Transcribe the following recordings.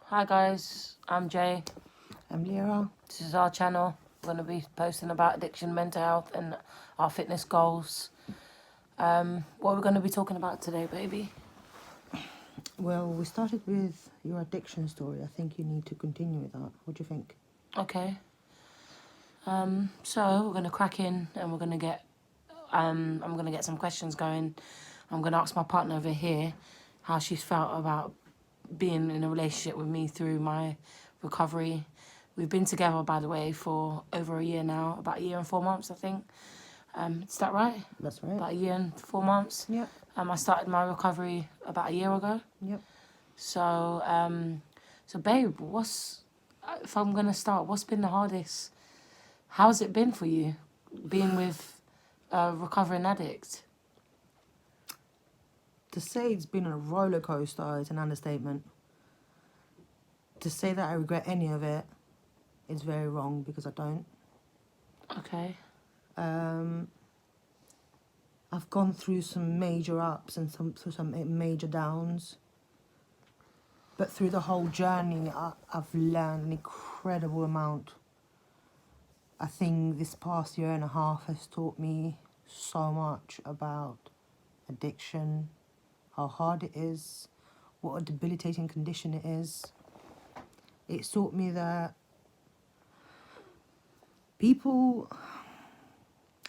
Hi guys, I'm Jay. I'm Lyra. This is our channel. We're going to be posting about addiction, mental health and our fitness goals. What are we going to be talking about today, baby? Well, we started with your addiction story. I think you need to continue with that. What do you think? Okay. So we're going to crack in and we're going to get, I'm going to get some questions going. I'm going to ask my partner over here how she's felt about being in a relationship with me through my recovery. We've been together, by the way, for over a year now, about a year and 4 months, I think. Is that right? That's right. About a year and 4 months. Yep. I started my recovery about a year ago. Yep. So babe, if I'm gonna start, what's been the hardest? How's it been for you, being with a recovering addict? To say it's been a roller coaster is an understatement. To say that I regret any of it is very wrong because I don't. Okay. I've gone through some major ups and some major downs. But through the whole journey, I've learned an incredible amount. I think this past year and a half has taught me so much about addiction, how hard it is, what a debilitating condition it is. It's taught me that people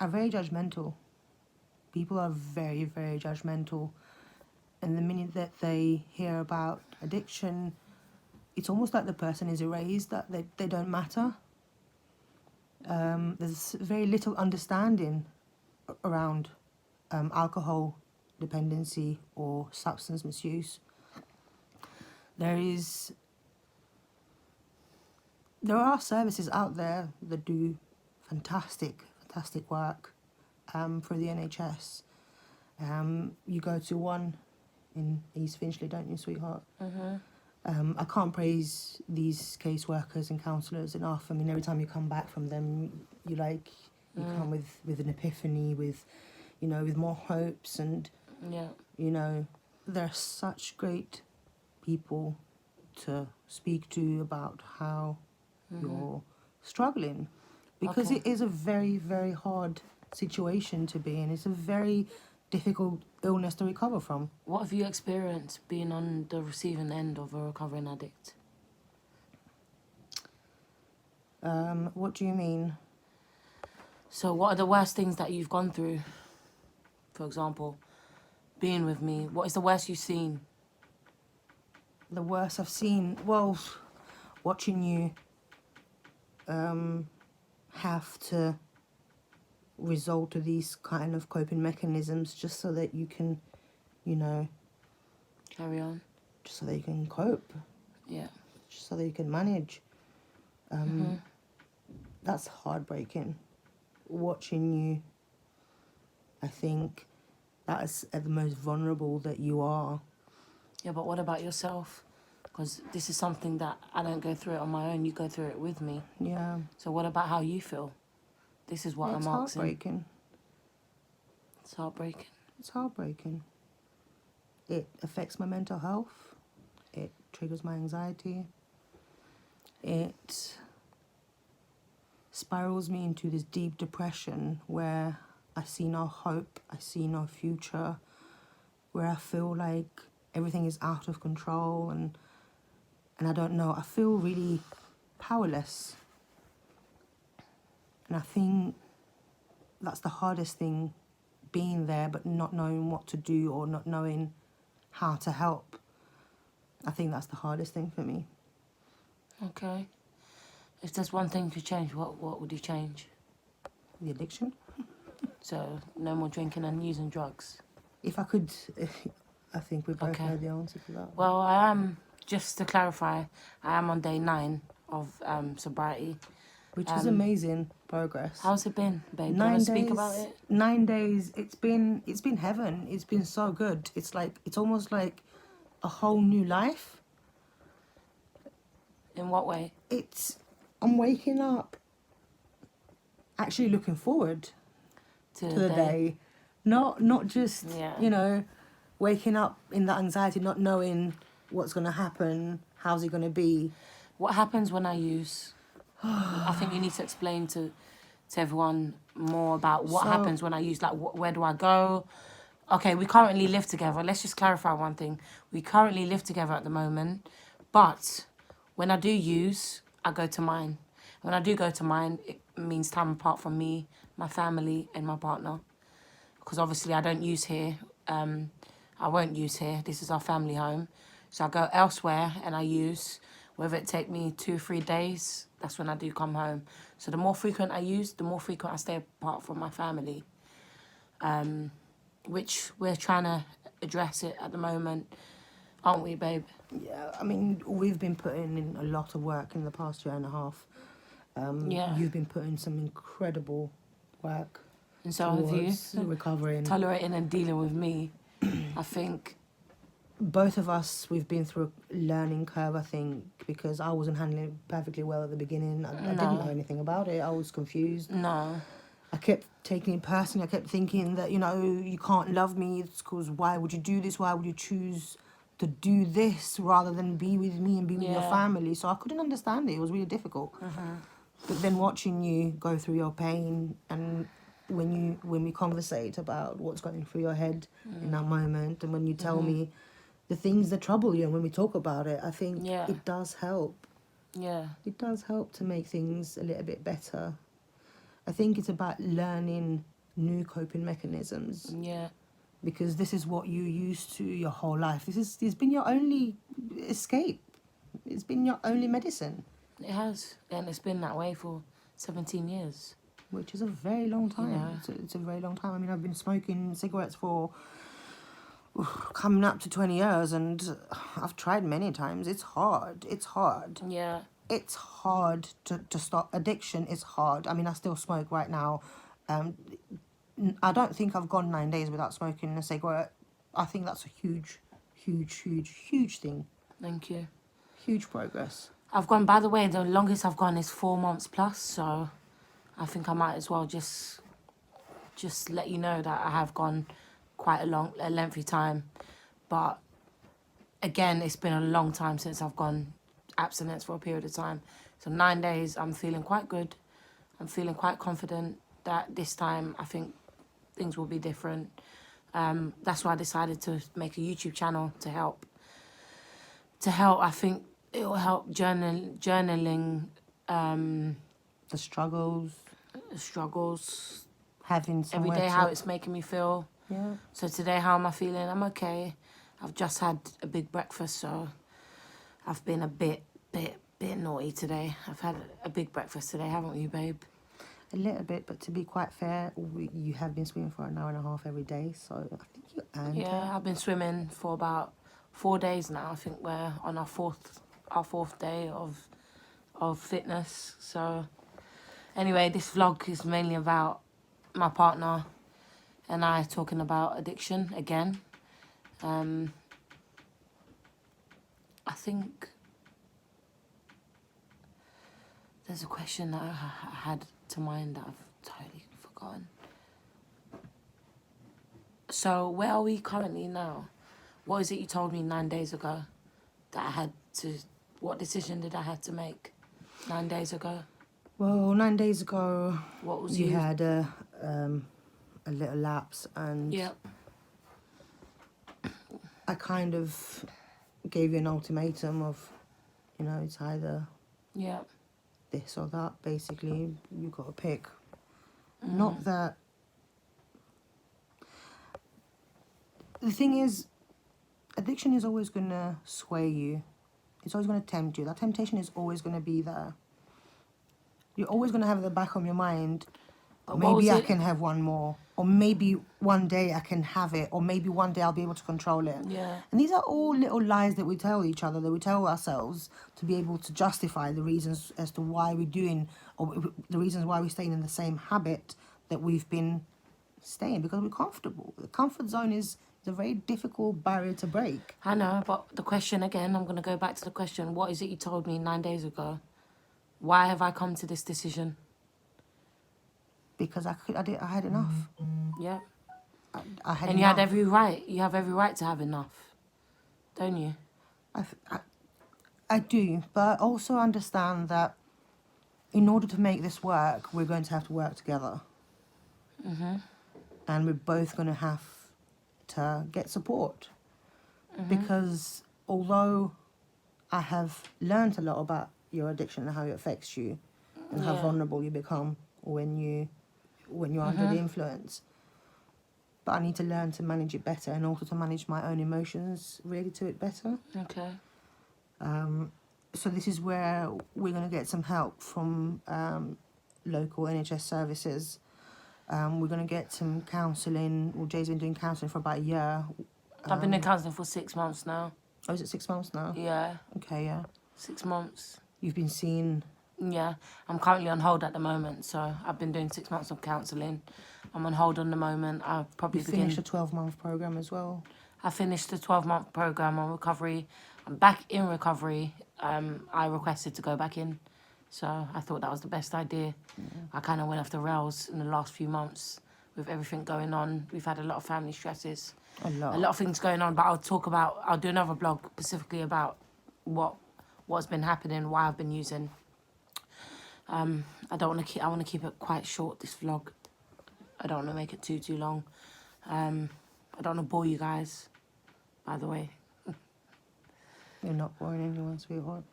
are very judgmental. People are very, very judgmental. And the minute that they hear about addiction, it's almost like the person is erased, that they don't matter. There's very little understanding around alcohol dependency or substance misuse. There are services out there that do fantastic work for the NHS. You go to one in East Finchley, don't you, sweetheart? I can't praise these caseworkers and counsellors enough. I mean, every time you come back from them, you come with an epiphany, with more hopes, and they're such great people to speak to about how you're struggling, because Okay. it is a very, very hard situation to be in. It's a very difficult illness to recover from. What have you experienced being on the receiving end of a recovering addict? What do you mean? So what are the worst things that you've gone through? For example, being with me. What is the worst you've seen? The worst I've seen? Well, watching you have to resort to these kind of coping mechanisms just so that you can, Carry on. just so that you can cope, Yeah. just so that you can manage. That's heartbreaking. Watching you, I think that is at the most vulnerable that you are. Yeah, but what about yourself? Because this is something that I don't go through it on my own. You go through it with me. Yeah. So what about how you feel? This is what It's I'm asking. heartbreaking. It's heartbreaking. It's heartbreaking. It affects my mental health. It triggers my anxiety. It spirals me into this deep depression where I see no hope, I see no future, where I feel like everything is out of control and I don't know. I feel really powerless. And I think that's the hardest thing, being there but not knowing what to do or not knowing how to help. I think that's the hardest thing for me. Okay. If there's one thing to change, what would you change? The addiction. So no more drinking and using drugs. If I could, I think we both Okay. know the answer to that. Well, I am, just to clarify, I am on day 9 of sobriety. Which is amazing progress. How's it been, babe? Do you 9 want to days. speak about it? 9 days. It's been heaven. It's been so good. It's almost like a whole new life. In what way? I'm waking up actually looking forward To to the day. Not just, Yeah. waking up in that anxiety, not knowing what's going to happen, how's it going to be. What happens when I use? I think you need to explain to everyone more about what So- happens when I use. Like, where do I go? Okay, we currently live together. Let's just clarify one thing. We currently live together at the moment, but when I do use, I go to mine. When I do go to mine, it means time apart from me, my family, and my partner. Because obviously I don't use here. I won't use here. This is our family home. So I go elsewhere and I use, whether it take me 2 or 3 days, that's when I do come home. So the more frequent I use, the more frequent I stay apart from my family. Which we're trying to address it at the moment, aren't we, babe? Yeah, I mean, we've been putting in a lot of work in the past year and a half. Yeah. You've been putting some incredible work And so have you. towards recovering. Tolerating and dealing with me, I think. Both of us, we've been through a learning curve, I think, because I wasn't handling it perfectly well at the beginning. I didn't know anything about it. I was confused. No. I kept taking it personally. I kept thinking that, you know, you can't love me. It's because why would you do this? Why would you choose to do this rather than be with me and be with your Yeah. family? So I couldn't understand it. It was really difficult. But then watching you go through your pain and when we conversate about what's going through your head in that moment, and when you tell me the things that trouble you and when we talk about it, I think Yeah. it does help. Yeah. It does help to make things a little bit better. I think it's about learning new coping mechanisms, Yeah. because this is what you used to your whole life. This been your only escape. It's been your only medicine, It has. And it's been that way for 17 years. which is a very long time. know. It's a very long time. I mean, I've been smoking cigarettes for coming up to 20 years, and I've tried many times. It's hard. It's hard. Yeah. It's hard to stop. Addiction is hard. I mean, I still smoke right now. I don't think I've gone 9 days without smoking a cigarette. I think that's a huge, huge, huge, huge thing. Thank you. Huge progress. I've gone, by the way, the longest I've gone is 4 months plus, so I think I might as well just let you know that I have gone quite a lengthy time. But again, it's been a long time since I've gone abstinence for a period of time. So 9 days, I'm feeling quite good. I'm feeling quite confident that this time I think things will be different. That's why I decided to make a YouTube channel to help. I think it will help journaling The struggles, struggles, having every somewhere day to... how it's making me feel. Yeah. So today, how am I feeling? I'm okay. I've just had a big breakfast, so I've been a bit naughty today. I've had a big breakfast today, haven't you, babe? A little bit, but to be quite fair, you have been swimming for an hour and a half every day, so I think you earned it. Yeah, I've been swimming for about 4 days now. I think we're on our fourth day of fitness. So anyway, this vlog is mainly about my partner and I talking about addiction again. I think there's a question that I had to mind that I've totally forgotten. So where are we currently now? What is it you told me 9 days ago that I had to... What decision did I have to make 9 days ago? Well, 9 days ago, What was you you... had a little lapse, and Yeah. I kind of gave you an ultimatum of, you know, it's either Yeah. this or that. Basically, you got to pick. Not that... The thing is, addiction is always going to sway you. It's always going to tempt you. That temptation is always going to be there. You're always going to have at the back of your mind, But what was maybe I it- can have one more. Or maybe one day I can have it. Or maybe one day I'll be able to control it. Yeah. And these are all little lies that we tell each other, that we tell ourselves to be able to justify the reasons as to why we're doing, or the reasons why we're staying in the same habit that we've been staying, because we're comfortable. The comfort zone is a very difficult barrier to break. I know, but the question again, I'm going to go back to the question. What is it you told me 9 days ago? Why have I come to this decision? Because I had enough. Yeah. I had And you enough. had every right. You have every right to have enough. Don't you? I do, but also understand that in order to make this work, we're going to have to work together. And we're both going to have to get support. Because although I have learned a lot about your addiction and how it affects you and how Yeah. vulnerable you become when you're under the influence, but I need to learn to manage it better and also to manage my own emotions related to it better. Okay. So this is where we're going to get some help from local NHS services. We're going to get some counselling. Well, Jay's been doing counselling for about a year. I've been in counselling for 6 months now. Oh, is it 6 months now? Yeah, Okay, yeah. 6 months. You've been seen. Yeah, I'm currently on hold at the moment, so I've been doing 6 months of counselling. I'm on hold on the moment. I'll probably You finished a 12-month program as well. I finished the 12-month program on recovery. I'm back in recovery. I requested to go back in, so I thought that was the best idea. I kind of went off the rails in the last few months with everything going on. We've had a lot of family stresses, A lot. a lot of things going on. But I'll do another blog specifically about what's been happening, why I've been using. I want to keep it quite short, this vlog. I don't want to make it too long. I don't want to bore you guys, by the way. You're not boring anyone, sweetheart.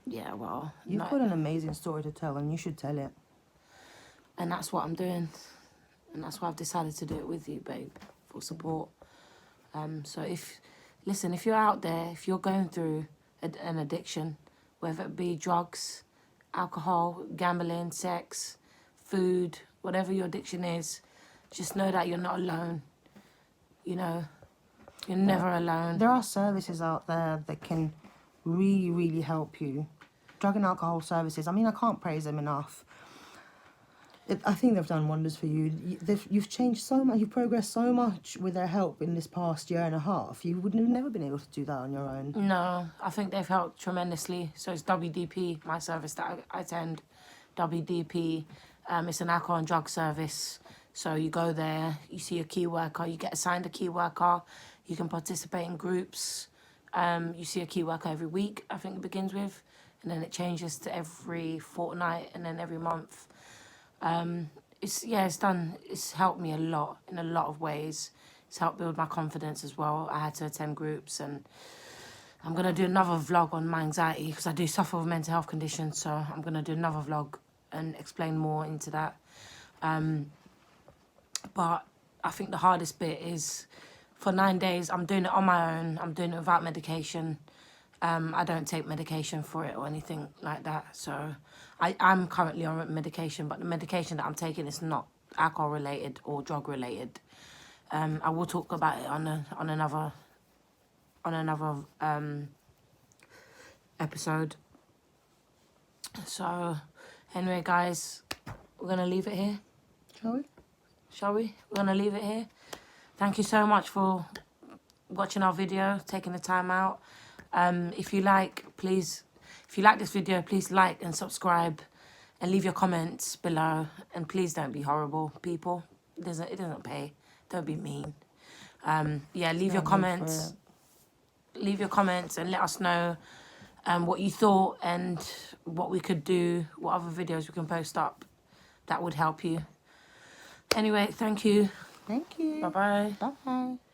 Yeah, well, You've got an amazing story to tell, and you should tell it. and that's what I'm doing. And that's why I've decided to do it with you, babe, for support. So if you're out there, if you're going through an addiction, whether it be drugs, alcohol, gambling, sex, food, whatever your addiction is, just know that you're not alone. You know, you're never alone. There are services out there that can really, really help you. Drug and alcohol services, I mean, I can't praise them enough. I think they've done wonders for you. You've changed so much, you've progressed so much with their help in this past year and a half. You would have never been able to do that on your own. No, I think they've helped tremendously. So it's WDP, my service that I attend. WDP, it's an alcohol and drug service. So you go there, you see a key worker, you get assigned a key worker, you can participate in groups. You see a key worker every week, I think it begins with, and then it changes to every fortnight and then every month. It's helped me a lot in a lot of ways. It's helped build my confidence as well. I had to attend groups, and I'm going to do another vlog on my anxiety because I do suffer with mental health conditions, so I'm going to do another vlog and explain more into that. But I think the hardest bit is for 9 days, I'm doing it on my own. I'm doing it without medication. I don't take medication for it or anything like that. So I'm currently on medication, but the medication that I'm taking is not alcohol related or drug related. I will talk about it on another episode. So anyway, guys, we're gonna leave it here. Shall we? We're gonna leave it here. Thank you so much for watching our video, taking the time out. If you like this video, please like and subscribe and leave your comments below. And please don't be horrible, people. It doesn't pay. Don't be mean. Leave your comments. Leave your comments and let us know what you thought and what we could do, what other videos we can post up that would help you. Anyway, thank you. Thank you. Bye-bye. Bye.